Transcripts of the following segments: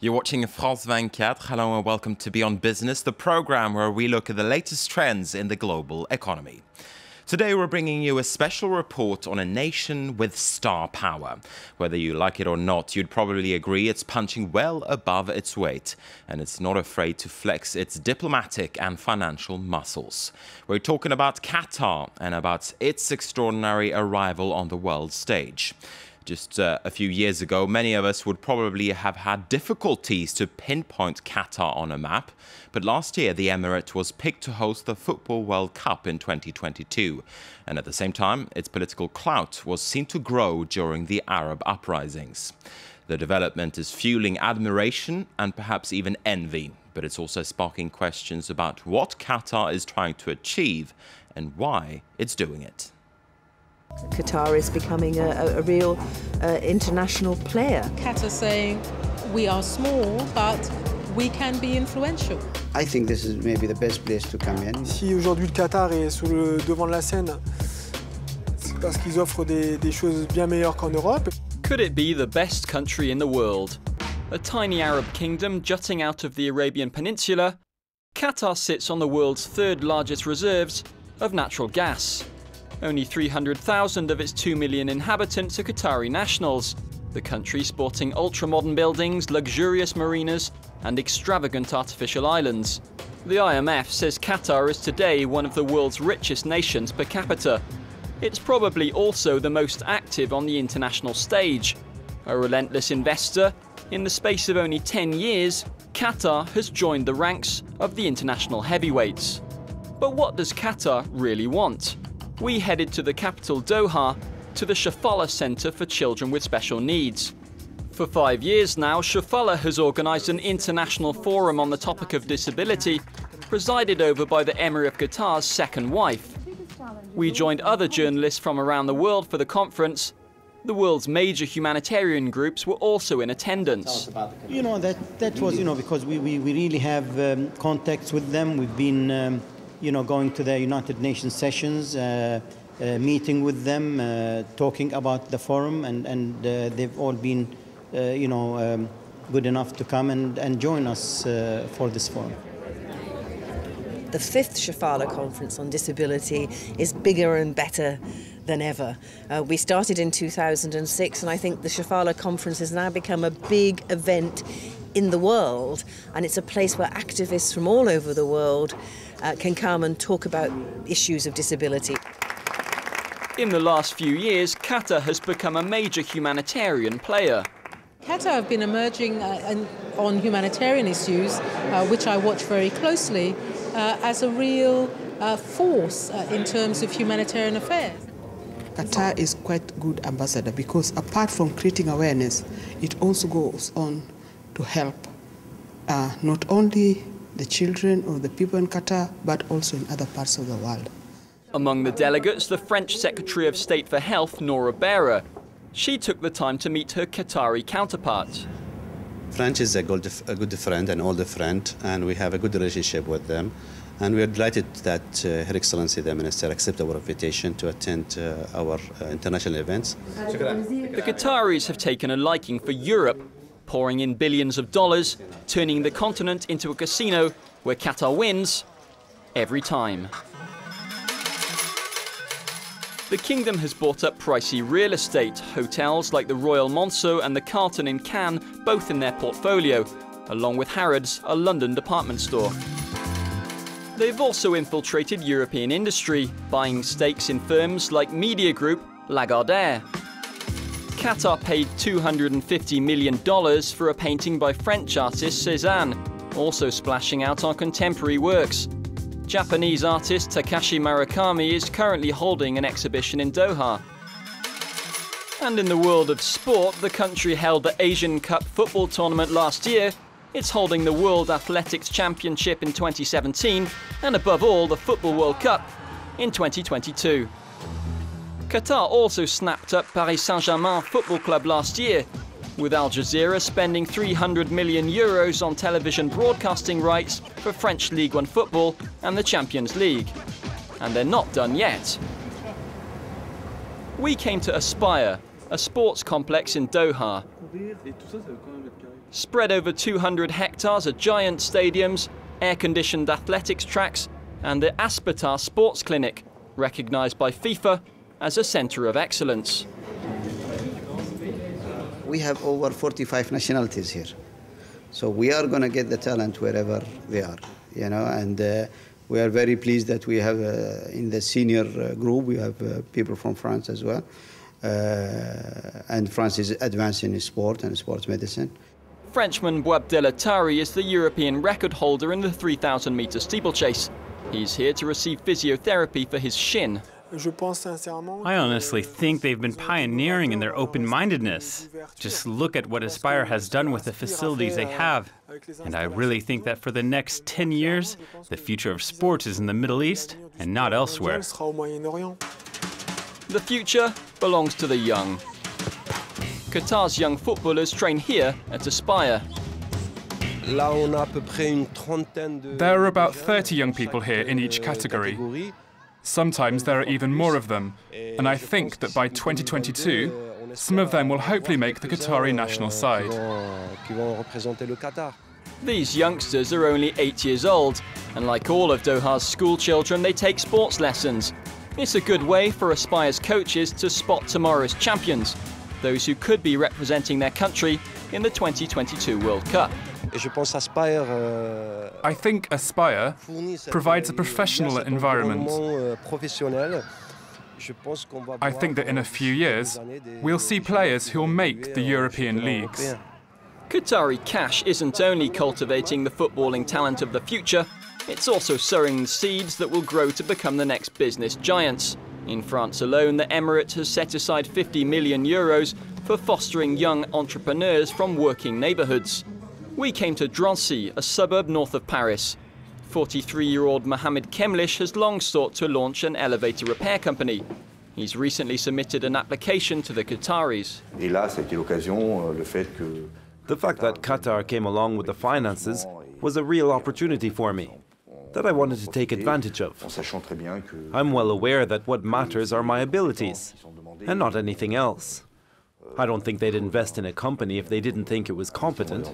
You're watching France 24. Hello and welcome to Beyond Business, the program where we look at the latest trends in the global economy. Today we're bringing you a special report on a nation with star power. Whether you like it or not, you'd probably agree it's punching well above its weight, and it's not afraid to flex its diplomatic and financial muscles. We're talking about Qatar and about its extraordinary arrival on the world stage. Just a few years ago, many of us would probably have had difficulties to pinpoint Qatar on a map, but last year the Emirate was picked to host the Football World Cup in 2022, and at the same time its political clout was seen to grow during the Arab uprisings. The development is fueling admiration and perhaps even envy, but it's also sparking questions about what Qatar is trying to achieve and why it's doing it. Qatar is becoming a real international player. Qatar saying we are small, but we can be influential. I think this is maybe the best place to come in. Si aujourd'hui le Qatar est sur le devant de la scène, c'est parce qu'ils offrent des choses bien meilleures qu'en Europe. Could it be the best country in the world? A tiny Arab kingdom jutting out of the Arabian Peninsula, Qatar sits on the world's third largest reserves of natural gas. Only 300,000 of its 2 million inhabitants are Qatari nationals, the country sporting ultra-modern buildings, luxurious marinas and extravagant artificial islands. The IMF says Qatar is today one of the world's richest nations per capita. It's probably also the most active on the international stage. A relentless investor, in the space of only 10 years, Qatar has joined the ranks of the international heavyweights. But what does Qatar really want? We headed to the capital Doha, to the Shafala Center for Children with Special Needs. For 5 years now, Shafala has organized an international forum on the topic of disability, presided over by the Emir of Qatar's second wife. We joined other journalists from around the world for the conference. The world's major humanitarian groups were also in attendance. That was, because we really have contacts with them. We've been going to the United Nations sessions, meeting with them, talking about the forum, and they've all been, good enough to come and join us for this forum. The 5th Shafala Conference on Disability is bigger and better than ever. We started in 2006, and I think the Shafala Conference has now become a big event in the world, and it's a place where activists from all over the world can come and talk about issues of disability. In the last few years, Qatar has become a major humanitarian player. Qatar have been emerging on humanitarian issues, which I watch very closely, as a real force in terms of humanitarian affairs. Qatar is quite a good ambassador because apart from creating awareness, it also goes on to help not only the children or the people in Qatar, but also in other parts of the world. Among the delegates, the French Secretary of State for Health, Nora Berra. She took the time to meet her Qatari counterpart. France is a good friend, an older friend, and we have a good relationship with them. And we are delighted that Her Excellency the Minister accepted our invitation to attend our international events. The Qataris have taken a liking for Europe, pouring in billions of dollars, turning the continent into a casino where Qatar wins every time. The kingdom has bought up pricey real estate, hotels like the Royal Monceau and the Carlton in Cannes, both in their portfolio, along with Harrods, a London department store. They've also infiltrated European industry, buying stakes in firms like media group Lagardère. Qatar paid $250 million for a painting by French artist Cézanne, also splashing out on contemporary works. Japanese artist Takashi Murakami is currently holding an exhibition in Doha. And in the world of sport, the country held the Asian Cup football tournament last year. It's holding the World Athletics Championship in 2017, and above all, the Football World Cup in 2022. Qatar also snapped up Paris Saint-Germain Football Club last year, with Al Jazeera spending €300 million on television broadcasting rights for French Ligue 1 football and the Champions League. And they're not done yet. We came to Aspire, a sports complex in Doha. Spread over 200 hectares are giant stadiums, air-conditioned athletics tracks, and the Aspetar Sports Clinic, recognised by FIFA as a centre of excellence. We have over 45 nationalities here. So we are going to get the talent wherever they are, you know, and we are very pleased that we have, in the senior group, we have people from France as well. And France is advancing in sport and sports medicine. Frenchman Boabdel Attari is the European record holder in the 3,000-metre steeplechase. He's here to receive physiotherapy for his shin. I honestly think they've been pioneering in their open-mindedness. Just look at what Aspire has done with the facilities they have. And I really think that for the next 10 years, the future of sports is in the Middle East and not elsewhere. The future belongs to the young. Qatar's young footballers train here at Aspire. There are about 30 young people here in each category. Sometimes there are even more of them, and I think that by 2022, some of them will hopefully make the Qatari national side. These youngsters are only 8 years old, and like all of Doha's school children, they take sports lessons. It's a good way for Aspire's coaches to spot tomorrow's champions, those who could be representing their country in the 2022 World Cup. I think Aspire provides a professional environment. I think that in a few years, we'll see players who'll make the European leagues. Qatari cash isn't only cultivating the footballing talent of the future, it's also sowing the seeds that will grow to become the next business giants. In France alone, the Emirate has set aside €50 million for fostering young entrepreneurs from working neighbourhoods. We came to Drancy, a suburb north of Paris. 43-year-old Mohamed Kemlish has long sought to launch an elevator repair company. He's recently submitted an application to the Qataris. The fact that Qatar came along with the finances was a real opportunity for me that I wanted to take advantage of. I'm well aware that what matters are my abilities and not anything else. I don't think they'd invest in a company if they didn't think it was competent.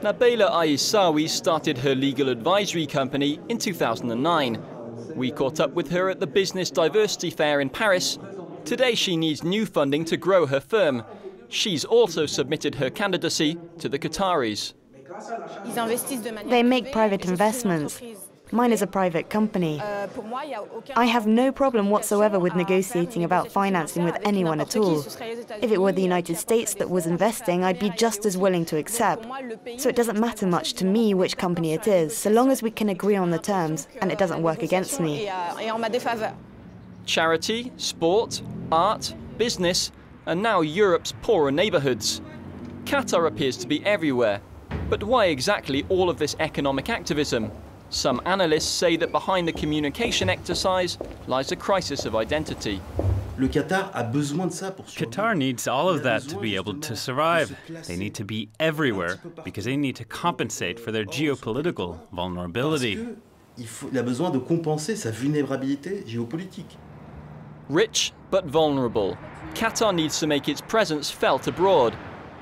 Nabila Aissawi started her legal advisory company in 2009. We caught up with her at the Business Diversity Fair in Paris. Today she needs new funding to grow her firm. She's also submitted her candidacy to the Qataris. They make private investments. Mine is a private company. I have no problem whatsoever with negotiating about financing with anyone at all. If it were the United States that was investing, I'd be just as willing to accept. So it doesn't matter much to me which company it is, so long as we can agree on the terms and it doesn't work against me. Charity, sport, art, business, and now Europe's poorer neighbourhoods. Qatar appears to be everywhere. But why exactly all of this economic activism? Some analysts say that behind the communication exercise lies a crisis of identity. Qatar needs all of that to be able to survive. They need to be everywhere because they need to compensate for their geopolitical vulnerability. Rich but vulnerable, Qatar needs to make its presence felt abroad.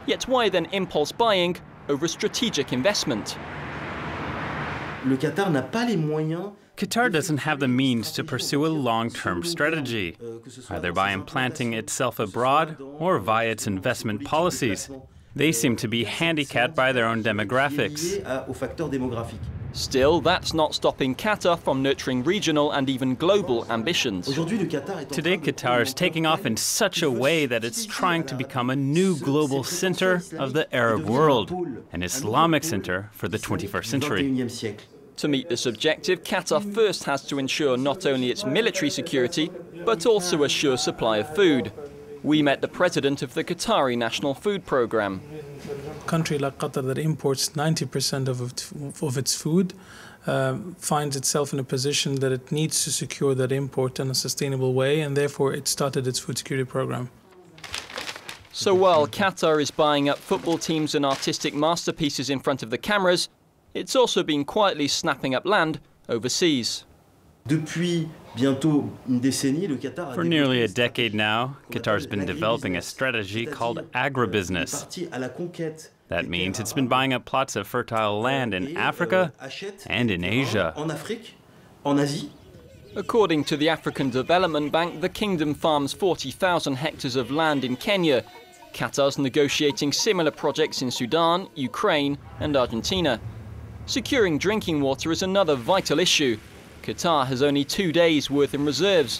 Yet why then impulse buying over strategic investment? Qatar doesn't have the means to pursue a long-term strategy, either by implanting itself abroad or via its investment policies. They seem to be handicapped by their own demographics. Still, that's not stopping Qatar from nurturing regional and even global ambitions. Today, Qatar is taking off in such a way that it's trying to become a new global center of the Arab world, an Islamic center for the 21st century. To meet this objective, Qatar first has to ensure not only its military security, but also a sure supply of food. We met the president of the Qatari National Food Programme. A country like Qatar that imports 90% of its food finds itself in a position that it needs to secure that import in a sustainable way, and therefore it started its food security program. So while Qatar is buying up football teams and artistic masterpieces in front of the cameras, it's also been quietly snapping up land overseas. For nearly a decade now, Qatar's been developing a strategy called agribusiness. That means it's been buying up plots of fertile land in Africa and in Asia. According to the African Development Bank, the kingdom farms 40,000 hectares of land in Kenya. Qatar's negotiating similar projects in Sudan, Ukraine and Argentina. Securing drinking water is another vital issue. Qatar has only 2 days' worth in reserves.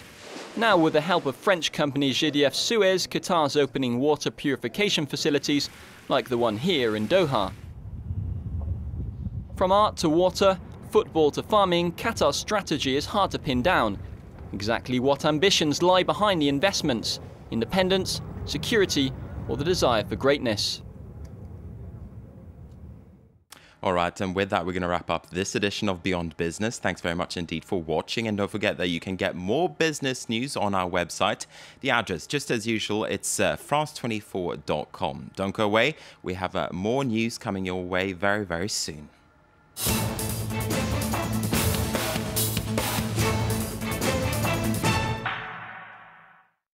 Now, with the help of French company GDF Suez, Qatar's opening water purification facilities like the one here in Doha. From art to water, football to farming, Qatar's strategy is hard to pin down. Exactly what ambitions lie behind the investments? Independence, security, or the desire for greatness? All right, and with that, we're going to wrap up this edition of Beyond Business. Thanks very much indeed for watching. And don't forget that you can get more business news on our website. The address, just as usual, it's france24.com. Don't go away. We have more news coming your way very, very soon.